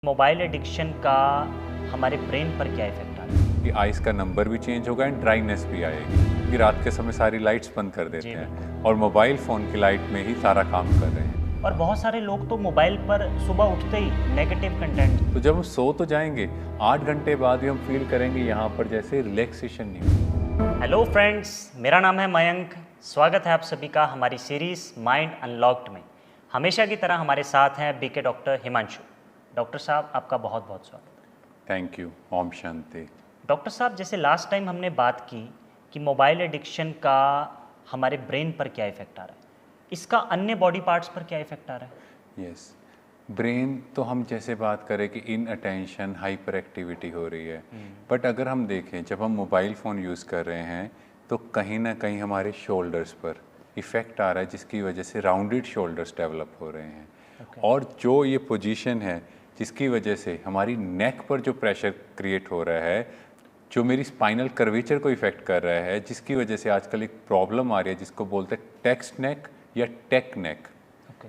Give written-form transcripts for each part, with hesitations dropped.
Mobile addiction का हमारे brain पर क्या इफेक्ट आ रहा है? कि आइज़ का नंबर भी चेंज होगा एंड ड्राइनेस भी आएगी कि रात के समय सारी लाइट्स बंद कर देते जी, हैं और मोबाइल फ़ोन की लाइट में ही सारा काम कर रहे हैं। और बहुत सारे लोग तो मोबाइल पर सुबह उठते ही नेगेटिव कंटेंट। तो जब हम सो तो जाएंगे, 8 घंटे बाद भी हम फील करेंगे यहाँ पर जैसे रिलैक्सेशन नहीं हुआ। हेलो फ्रेंड्स, मेरा नाम है मयंक। स्वागत है आप सभी का हमारी सीरीज माइंड अनलॉक्ड में। हमेशा की तरह हमारे साथ हैं बीके डॉक्टर हिमांशु। डॉक्टर साहब, आपका बहुत बहुत स्वागत। Thank you. ओम शांति। डॉक्टर साहब, जैसे लास्ट टाइम हमने बात की कि मोबाइल एडिक्शन का हमारे ब्रेन पर क्या इफेक्ट आ रहा है, इसका अन्य बॉडी पार्ट्स पर क्या इफेक्ट आ रहा है? यस, ब्रेन तो हम जैसे बात करें कि इन अटेंशन हाइपर एक्टिविटी हो रही है, बट अगर हम देखें जब हम मोबाइल फ़ोन यूज़ कर रहे हैं तो कहीं ना कहीं हमारे शोल्डर्स पर इफ़ेक्ट आ रहा है, जिसकी वजह से राउंडेड शोल्डर्स डेवलप हो रहे हैं। और जो ये पोजीशन है जिसकी वजह से हमारी नेक पर जो प्रेशर क्रिएट हो रहा है, जो मेरी स्पाइनल कर्वेचर को इफ़ेक्ट कर रहा है, जिसकी वजह से आजकल एक प्रॉब्लम आ रही है जिसको बोलते हैं टेक्स्ट नेक या टेक नेक।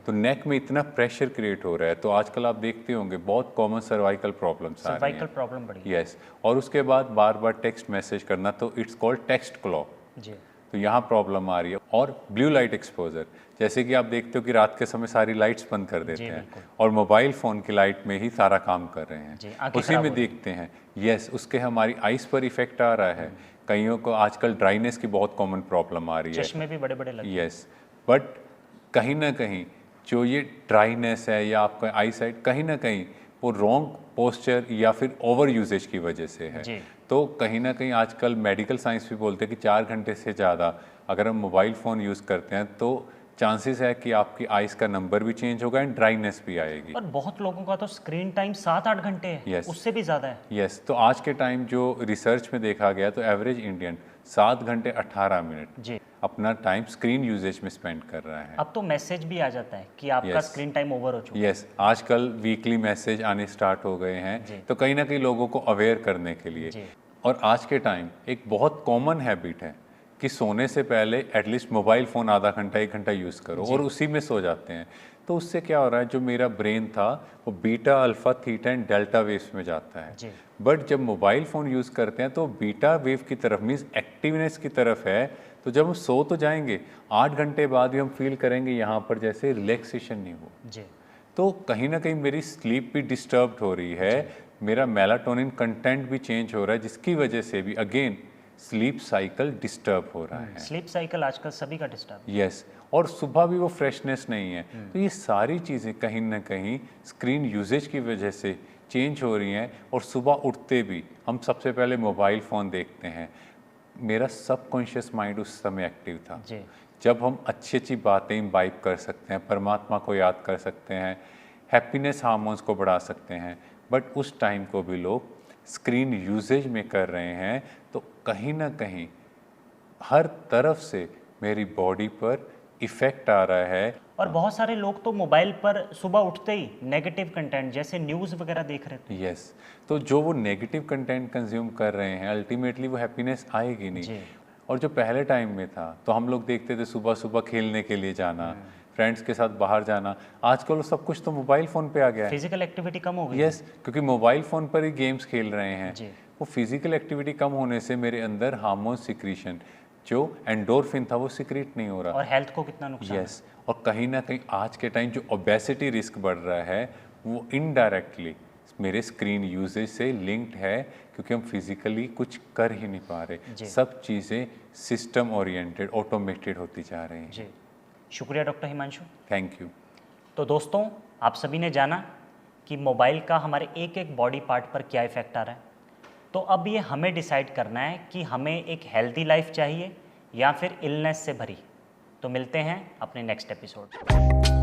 तो नेक में इतना प्रेशर क्रिएट हो रहा है, तो आजकल आप देखते होंगे बहुत कॉमन सर्वाइकल प्रॉब्लम्स आ रही सर्वाइकल हैं। प्रॉब्लम बढ़ी। यस, और उसके बाद बार बार टेक्स्ट मैसेज करना, तो इट्स कॉल्ड टेक्स्ट क्लॉ। जी, तो यहाँ प्रॉब्लम आ रही है। और ब्लू लाइट एक्सपोजर, जैसे कि आप देखते हो कि रात के समय सारी लाइट्स बंद कर देते हैं बिल्कुल। और मोबाइल फ़ोन की लाइट में ही सारा काम कर रहे जी, हैं, आंखें उसी खराब में हो रही देखते हैं। यस, उसके हमारी आइज़ पर इफ़ेक्ट आ रहा है। कईयों को आजकल ड्राइनेस की बहुत कॉमन प्रॉब्लम आ रही है। चश्मे भी बड़े बड़े लगे। यस, बट कहीं ना कहीं जो ये ड्राइनेस है या आपका आई साइट, कहीं ना कहीं वो रॉन्ग पोस्चर या फिर ओवर यूजेज की वजह से है। जी। तो कहीं ना कहीं आजकल मेडिकल साइंस भी बोलते हैं कि 4 घंटे से ज़्यादा अगर हम मोबाइल फ़ोन यूज़ करते हैं तो चांसेस है कि आपकी आइज़ का नंबर भी चेंज होगा एंड ड्राइनेस भी आएगी। और बहुत लोगों का तो स्क्रीन टाइम 7-8 घंटे है, Yes. उससे भी ज़्यादा है। यस, तो आज के टाइम जो रिसर्च में देखा गया तो एवरेज इंडियन 7 घंटे 18 मिनट जी। अपना टाइम स्क्रीन यूजेज में स्पेंड कर रहा है। अब तो मैसेज भी आ जाता है कि आपका Yes. स्क्रीन टाइम ओवर हो चुका है। यस, आजकल वीकली मैसेज आने स्टार्ट हो गए जी। हैं, तो कहीं ना कहीं लोगों को अवेयर करने के लिए। जी। और आज के टाइम एक बहुत कॉमन हैबिट है कि सोने से पहले एटलीस्ट मोबाइल फ़ोन आधा घंटा 1 घंटा यूज़ करो और उसी में सो जाते हैं। तो उससे क्या हो रहा है, जो मेरा ब्रेन था वो beta alpha theta and delta waves में जाता है। जी। बट जब मोबाइल फ़ोन यूज़ करते हैं तो बीटा वेव की तरफ मीन्स एक्टिवनेस की तरफ है। तो जब हम सो तो जाएंगे, 8 घंटे बाद भी हम फील करेंगे यहाँ पर जैसे रिलैक्सेशन नहीं हुआ। जी। तो कहीं ना कहीं मेरी स्लीप भी डिस्टर्ब हो रही है, मेरा मेलाटोनिन कंटेंट भी चेंज हो रहा है, जिसकी वजह से भी अगेन स्लीप साइकिल डिस्टर्ब हो रहा है। स्लीप साइकिल आजकल सभी का डिस्टर्ब। यस, और सुबह भी वो फ्रेशनेस नहीं है। तो ये सारी चीज़ें कहीं ना कहीं स्क्रीन यूजेज की वजह से चेंज हो रही हैं। और सुबह उठते भी हम सबसे पहले मोबाइल फ़ोन देखते हैं। मेरा सबकॉन्शियस माइंड उस समय एक्टिव था। जी। जब हम अच्छी अच्छी बातें इम्बाइब कर सकते हैं, परमात्मा को याद कर सकते हैं, हैप्पीनेस हार्मोन्स को बढ़ा सकते हैं, बट उस टाइम को भी लोग स्क्रीन यूजेज में कर रहे हैं। तो कहीं ना कहीं हर तरफ से मेरी बॉडी पर इफ़ेक्ट आ रहा है। और बहुत सारे लोग तो मोबाइल पर सुबह उठते ही नेगेटिव कंटेंट जैसे न्यूज़ वगैरह देख रहे थे। यस, तो जो वो नेगेटिव कंटेंट कंज्यूम कर रहे हैं, अल्टीमेटली वो हैप्पीनेस आएगी नहीं। जी। और जो पहले टाइम में था तो हम लोग देखते थे सुबह सुबह खेलने के लिए जाना, फ्रेंड्स के साथ बाहर जाना। आजकल वो सब कुछ तो मोबाइल फ़ोन पे आ गया है। फिजिकल एक्टिविटी कम हो गई। यस, क्योंकि मोबाइल फ़ोन पर ही गेम्स खेल रहे हैं। जी। वो फिजिकल एक्टिविटी कम होने से मेरे अंदर हार्मोन सिक्रीशन, जो एंडोर्फिन था, वो सिक्रीट नहीं हो रहा। और हेल्थ को कितना नुकसान है। यस, और कहीं ना कहीं आज के टाइम जो ओबेसिटी रिस्क बढ़ रहा है वो इनडायरेक्टली मेरे स्क्रीन यूजेज से लिंक्ड है, क्योंकि हम फिजिकली कुछ कर ही नहीं पा जी। रहे। सब चीज़ें सिस्टम ओरिएंटेड ऑटोमेटेड होती जा रही हैं। जी, शुक्रिया डॉक्टर हिमांशु। Thank you. तो दोस्तों, आप सभी ने जाना कि मोबाइल का हमारे एक एक बॉडी पार्ट पर क्या इफेक्ट आ रहा है। तो अब ये हमें डिसाइड करना है कि हमें एक हेल्दी लाइफ चाहिए या फिर इलनेस से भरी। तो मिलते हैं अपने नेक्स्ट एपिसोड।